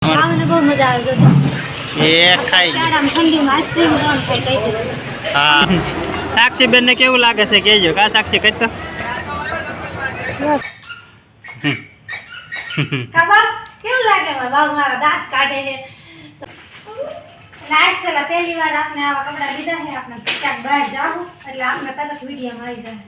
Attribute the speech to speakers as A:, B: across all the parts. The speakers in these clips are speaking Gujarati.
A: ખાવાની બહુ મજા આવે જો
B: એ ખાઈ
A: શાળામાં ઠંડીમાં આઈસ્ક્રીમ કોણ ખાઈ કઈ દે.
B: હા સાક્ષી બેન ને કેવું લાગે છે કેજો કા સાક્ષી કઈ તો
A: ખબર કેવું લાગે મારા બાબુ મારા દાંત કાઢે છે. લાસ્ટ વાલા પહેલી વાર આપણે આવા કપડા લીધા છે આપણે ક્યાંક બહાર જાવું એટલે આપણે તરત વિડીયો આવી જાય.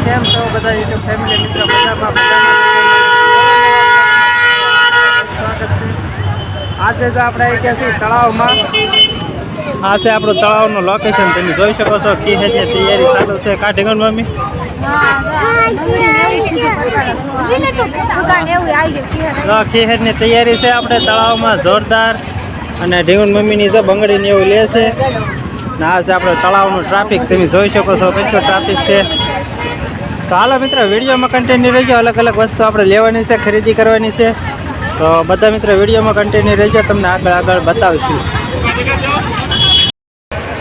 B: કેમ છો બધા યુટ્યુબ ફેમિલી મિત્રો બધામાં આજે જો આપણે આવી ગયા છીએ તળાવમાં. આ છે આપણું તળાવનું લોકેશન. તમે જોઈ શકો છો કી છે તૈયારી ચાલુ છે કા ઢીંગણ મમ્મી ખીહેરની તૈયારી છે આપણે તળાવમાં જોરદાર. અને ઢીંગણ મમ્મીની જો બંગડીને એવું લે છે. ને આ છે આપણે તળાવનું ટ્રાફિક. તમે જોઈ શકો છો કેટલો ટ્રાફિક છે. તો હાલો મિત્રો વિડીયોમાં કન્ટિન્યુ રહેજો. અલગ અલગ વસ્તુ આપણે લેવાની છે, ખરીદી કરવાની છે. તો બધા મિત્રો વિડીયોમાં કન્ટિન્યુ રહેજો, તમને આગળ બતાવશું.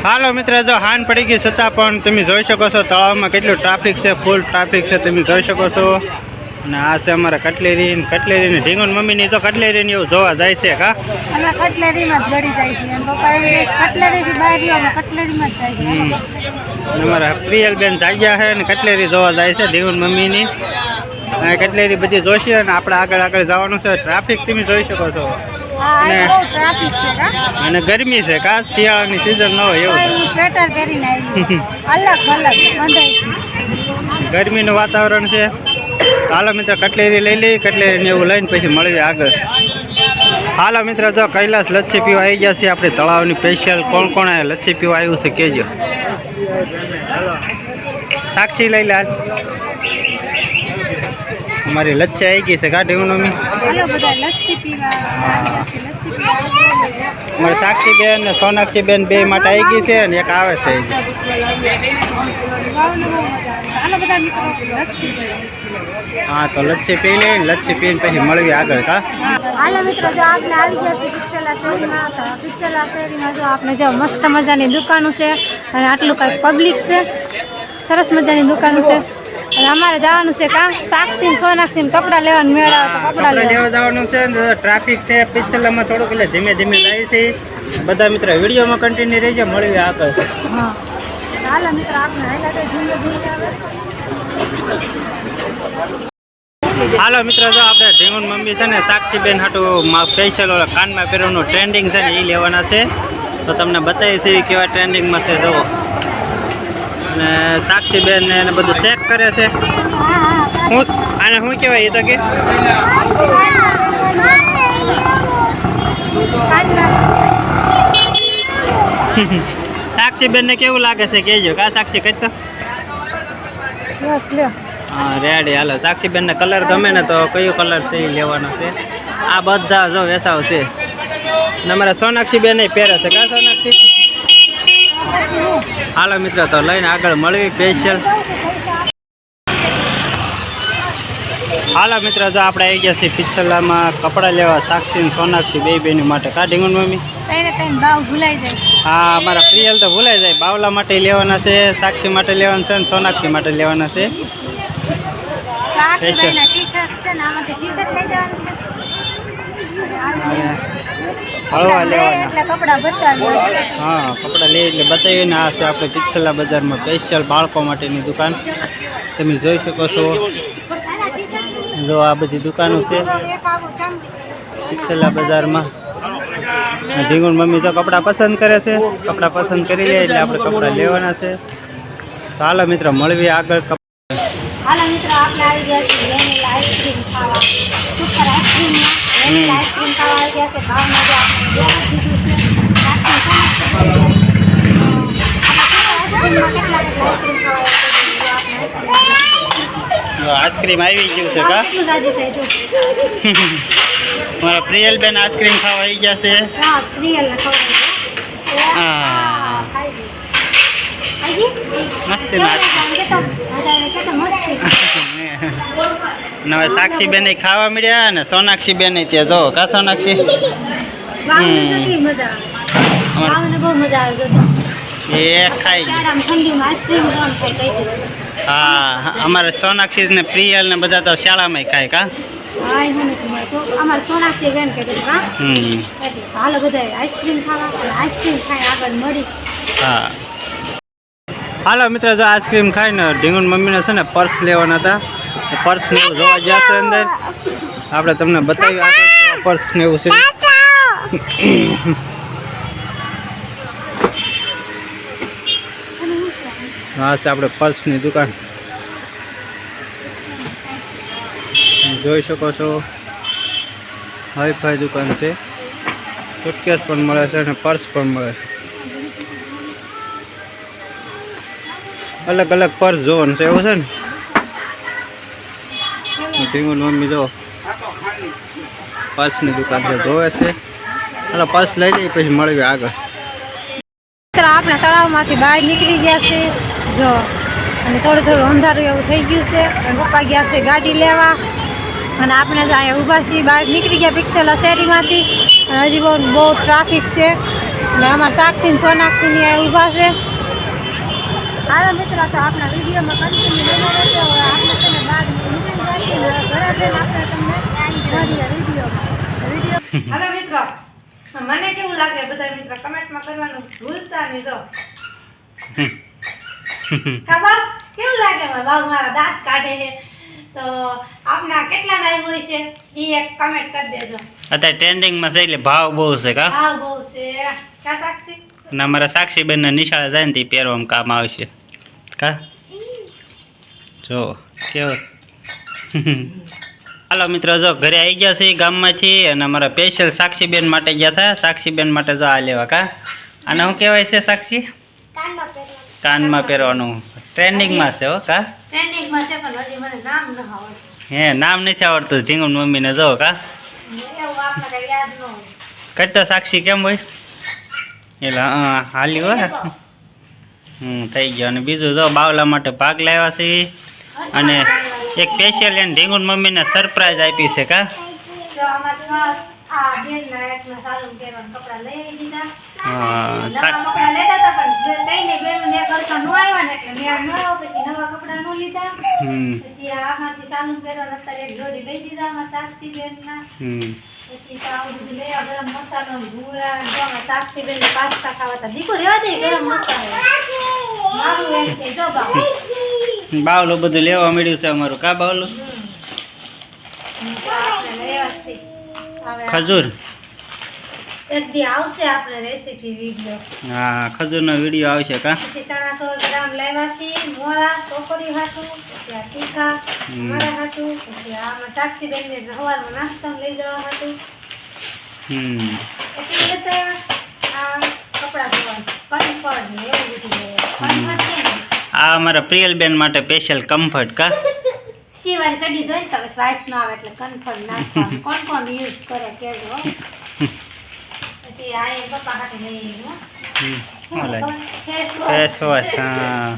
B: હાલો મિત્રો જો હાન પડી ગઈ છતાં પણ તમે જોઈ શકો છો તળાવમાં કેટલું ટ્રાફિક છે, ફૂલ ટ્રાફિક છે. તમે જોઈ શકો છો. અને આ છે અમારા કટલેરી ને ઢીંગણ મમ્મીની તો કટલેરીને એવું જોવા જાય છે કા
A: અમે કટલેરીમાં જ ગળી જાય છે. પપ્પા એમ કટલેરીથી બહાર અમે કટલેરીમાં જ જાય છે.
B: અમારા પ્રિયલ બેન જાગ્યા છે ને કટલેરી જોવા જાય છે ઢીંગણ મમ્મીની. કટલેરી બધી જોઈશે અને આપણે આગળ જવાનું છે. ટ્રાફિક તમે જોઈ શકો છો. અને ગરમી છે કા શિયાળાની સિઝન ન હોય એવું
A: સ્વેટર પહેરીને આવી અલગ
B: ગરમીનું વાતાવરણ છે. હાલો મિત્રો કટલેરી લઈ લઈ, કટલેરીને એવું લઈને પછી મળીએ આગળ. હાલો મિત્રો જો કૈલાસ લચ્છી પીવા આવી ગયા છે આપણે તળાવની સ્પેશિયલ. કોણ કોણ લચ્છી પીવા આવ્યું છે કહેજો. સાક્ષી લઈ લે અમારી લચ્છી આવી ગઈ છે કા ઢીંગણ મમ્મી અમારી સાક્ષી બેન ને સોનાક્ષી બેન બે માટે આવી ગઈ છે અને એક આવે છે. હા તો લચ્છી પી લઈ, લચ્છી પીને પછી મળવી આગળ કા.
A: હાલો મિત્રો જો આપણે આવી ગયા છે પિક્ચરલા શેરીમાં. તો પિક્ચરલા શેરીમાં જો આપણે જો મસ્ત મજાની દુકાનો છે અને આટલું કાંઈક પબ્લિક છે. સરસ મજાની દુકાનો છે અને અમારે જવાનું છે કા સાક્ષી સોનાક્ષી કપડાં લેવાનું મેળા કપડાં લેવા
B: જવાનું છે. ટ્રાફિક છે પિક્ચરલામાં થોડુંક એટલે ધીમે ધીમે જાય છે. બધા મિત્રો વિડીયોમાં કન્ટિન્યુ રહેજો, મળવી આગળ.
A: હા હાલો મિત્રો આપણે
B: હાલો મિત્રો જો આપણે ઢીંગણ મમ્મી છે ને સાક્ષી બેન હાટું સ્પેશિયલ ઓલા કાનમાં પહેરવાનું ટ્રેન્ડિંગ છે ને એ લેવાના છે. તો તમને બતાવી છે કેવા ટ્રેન્ડિંગમાં છે જુઓ. અને સાક્ષી બેન ને એને બધું ચેક કરે છે. આને શું કહેવાય એ તો કે સાક્ષી બેન ને કેવું લાગે છે કહેજો કા સાક્ષી કઈ તો હા રેડી. હાલો સાક્ષી બેન ને કલર ગમે ને તો કયો કલર છે એ લેવાનો છે. આ બધા જો વેસાવ છે ને અમારા સોનાક્ષી બેન પહેરે છે કા સોનાક્ષી. હાલો મિત્રો તો લઈને આગળ મળવી સ્પેશિયલ. હાલો મિત્રો જો આપણે આવી ગયા છીએ પિક્ચરલામાં કપડાં લેવા સાક્ષી ને સોનાક્ષી બે બેની માટે કા ઢીંગણ મમ્મી.
A: ભાવ ભૂલાઈ જાય.
B: હા અમારા પ્રિયલ તો ભૂલાઈ જાય. બાવલા માટે લેવાના છે, સાક્ષી માટે લેવાના છે અને સોનાક્ષી માટે લેવાના છે. હળવા લેવાના. હા કપડાં લઈ એટલે બતાવીને આ છે આપણે પિક્ચરલા બજારમાં સ્પેશિયલ બાળકો માટેની દુકાન. તમે જોઈ શકો છો. જો આ બધી દુકાનો છે પિક્ચરલા બજારમાં. ઢીંગણ મમ્મી તો કપડાં પસંદ કરે છે. કપડાં પસંદ કરી લે એટલે આપણે કપડાં લેવાના છે. તો હાલો મિત્રો મળવી આગળ.
A: હાલો મિત્રો આપણે આવી ગયા છે વેનીલા આઈસ્ક્રીમ ખાવા. સુપર આઈસ્ક્રીમમાં વેનીલા આઈસ્ક્રીમ ખાવા આવી ગયા છે. ભાવમાં જો આપણે દીધું છે
B: આઈસ્ક્રીમ આવી ગયું છે કા મારા પ્રિયલ બેન આઈસ્ક્રીમ ખાવા આવી ગયા છે. મસ્તી હવે સાક્ષી બેન ખાવા મળ્યા ને સોનાક્ષી બેન ત્યાં જો કા સોનાક્ષી.
A: બહુ મજા આવે
B: એ ખાઈ લે.
A: શાળામાં ઠંડીમાં આઈસ્ક્રીમ કોણ ખાય કઈ દે.
B: હા અમારે સોનાક્ષી ને પ્રિયલ ને બધા તો શાળામાં ખાય કા.
A: હા એ મને અમારે સોનાક્ષી બેન કે હા
B: હમ
A: હાલો બધા આઈસ્ક્રીમ ખાવા અને આઈસ્ક્રીમ ખાઈ આગળ મળી.
B: હા હાલો મિત્રો, જો આઈસ્ક્રીમ ખાઈને ઢીંગુન મમ્મીને છે ને પર્સ લેવાના હતા. પર્સ ને એવું જોવા ગયા છે અંદર. આપણે તમને બતાવ્યું આગળ પર્સ ને એવું છે. હા છે આપણે પર્સની દુકાન જોઈ શકો છો. હાઈફાઈ દુકાન છે. સુટકેસ પણ મળે છે અને પર્સ પણ મળે છે. અલગ અલગ પર્સ જોવાનું છે એવું છે ને. ઢીંગુન મમ્મી જો પર્સની દુકાન છે જોવે છે. એટલે પર્સ લઈ લઈએ પછી મળીએ આગળ.
A: આપણે તળાવમાંથી બહાર નીકળી ગયા છે જો, અને થોડું અંધારું એવું થઈ ગયું છે. પપ્પા ગયા છે ગાડી લેવા અને આપણે જ અહીંયા ઊભા છીએ. બહાર નીકળી ગયા પિક્ચર શેરીમાંથી અને હજી બહુ ટ્રાફિક છે. અને આમાં સાક્ષી ને સોનાક્ષી ને અહીંયા ઊભા છે. હાલો મિત્રો, તો આપણા વિડીયોમાં કન્ટિન્યુ બના રહેજો. હવે આપણે તેને બહાર નીકળી ગયા છીએ ને ઘરે જઈને આપણે તમને મળીએ વિડીયો. હાલો મિત્રો, મને કેવું લાગે બધા મિત્રો કમેન્ટમાં કરવાનું ભૂલતા નહીં. જો ખબર કેવું લાગે મારા બાબુ મારા દાંત કાઢે છે તો આપને કેટલા ડાય હોય છે એ એક કમેન્ટ કરી દેજો.
B: અત્યારે ટ્રેન્ડિંગમાં છે એટલે ભાવ બહુ છે કા.
A: હા બહુ છે કા સાક્ષી.
B: અને અમારા સાક્ષીબેન ને નિશાળે જાય ને તે પહેરવામાં કામ આવશે કા. જો કેવો. હાલો મિત્રો, જો ઘરે આવી ગયા છે ગામમાંથી અને અમારા સ્પેશિયલ સાક્ષીબેન માટે ગયા હતા. સાક્ષીબેન માટે જો આ લેવા કા. આને શું કહેવાય છે સાક્ષી? કાનમાં પહેરવાનું. ટ્રેન્ડિંગમાં છે હો કા.
A: ટ્રેન્ડિંગમાં છે પણ હજી મને નામ ન આવડતું.
B: હે નામ નથી આવડતું ઢીંગુન મમ્મીને જો કા.
A: એવું આપણે કઈ યાદ ન હોય.
B: કરતા સાક્ષી કેમ હોય એટલે હાલી હોય. થઈ ગયો. અને બીજું જો બાવલા માટે ભાગ લાવ્યા છે અને એક સ્પેશિયલ એને ઢીંગુન મમ્મીને સરપ્રાઈઝ આપી છે કા.
A: તો અમારા આ બેનના એકના સારું પહેરવાના કપડા લઈ દીધા.
B: હા
A: નવા કપડા લેતા હતા પણ કઈ નહીં બેનું ને કરતા ન આવ્યા ને એટલે મેં ન આવ્યો. પછી નવા કપડા ન લીધા. પછી આમાંથી સાલું પહેરવાના અત્યારે એક જોડી લઈ દીધા અમારા સાક્ષી બેનના. પછી તો આવું બધું લઈ આવ્યા. ગરમ મસાલો ભૂરા જો અમારા સાક્ષી બેન પાસ્તા ખાવા હતા. દીકરો રહેવા દે ગરમ મસાલો મારું એમ કે જો
B: બાવલું બધું લેવા મળ્યું છે અમારું કા. બાવલું ખજૂર
A: એક દી આવશે આપણે રેસીપી વિડિયો.
B: હા ખજૂરનો વિડીયો આવશે કા.
A: પછી ચણા 100 ગ્રામ લાવ્યા છે મોળા ટોકરી હાટું. પછી આ તીખા મારા હાટું. પછી આમાં સાક્ષી બેન ને સવારનો નાસ્તો લઈ જવા હાટું. પછી આ કપડા ધોવાનું કમ્ફર્ટ ને એવું બધું કમ્ફર્ટ છે ને.
B: આ અમારા પ્રિયલબેન માટે સ્પેશિયલ કમ્ફર્ટ કા.
A: સીવારી ચડી દો ને તો પછી વાઇસ ન આવે એટલે કમ્ફર્ટ નાખવાનું. કોણ કોણ યુઝ કરે કેજો. પછી આ એ પપ્પા હાટું લઈ આવ્યું.
B: Face wash. હા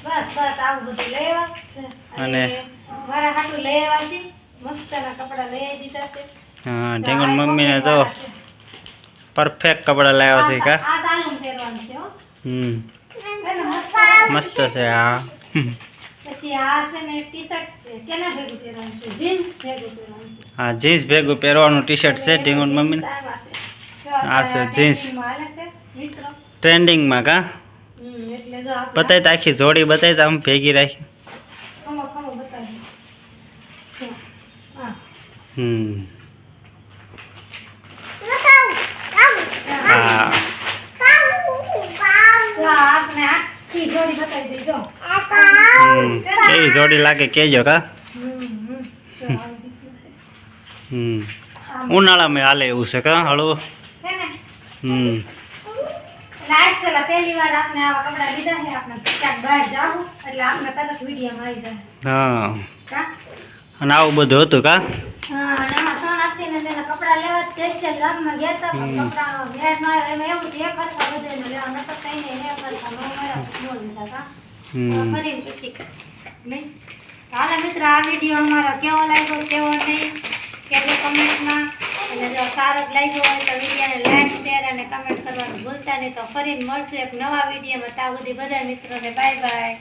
A: બસ આવું બધું લઈ આવ્યા છે. અને મારા હાટું લઈ આવ્યા છે મસ્તના કપડા લઈ આવી દીધા છે.
B: હા ઢીંગુન મમ્મીને જો પરફેક્ટ કપડા લાવ્યા છે કા.
A: આ સાલું પહેરવાનું છે હો.
B: મસ્ત છે. હા
A: પછી આ છે ને ટી-શર્ટ છે કેના ભેગું પહેરવાનું છે? જીન્સ ભેગું પહેરવાનું છે.
B: હા જીન્સ ભેગું પહેરવાનું ટી-શર્ટ છે ઢીંગુન મમ્મીને. આ છે જીન્સ ટ્રેન્ડિંગમાં કા.
A: એટલે જો આપણે
B: બતાવી તો આખી જોડી બતાવી તો આમ ભેગી રાખી.
A: ખમો બતાવી. હા
B: હા
A: આપણે આખી જોડી બતાવી દેજો.
B: કેવી જોડી લાગે કેજો કા. ઉનાળામાં હાલે એવું છે કા હળવું.
A: પેલા પહેલી વાર આપણે આવા કપડા લીધા છે. આપણે ક્યાંક બહાર જાવું એટલે આપણે તરત વિડીયોમાં આવી જાય.
B: હા
A: કા
B: અને આવું બધું હતું કા.
A: હા અને એમાં સોનાક્ષીને તેના કપડા લેવા સ્પેશિયલ ગામમાં ગયા હતા પણ કપડાનો મેળ ન આવ્યો. એમાં એવું છે એક હરખા બધાને લેવા નતો કઈ નહીં એક હરખા ન મળ્યા ન લીધા કા. ફરી પછી નહીં. હાલો મિત્રો, આ વિડીયો અમારો કેવો લાગ્યો કેવો નહીં કહેજો કમેન્ટમાં. અને જો સારો લાગ્યો હોય તો વિડીયોને લાઈક શેર અને કમેન્ટ કરવાનું ભૂલતા નહીં. તો ફરીને મળશું એક નવા વિડીયોમાં. ત્યાં સુધી બધા મિત્રોને બાય બાય.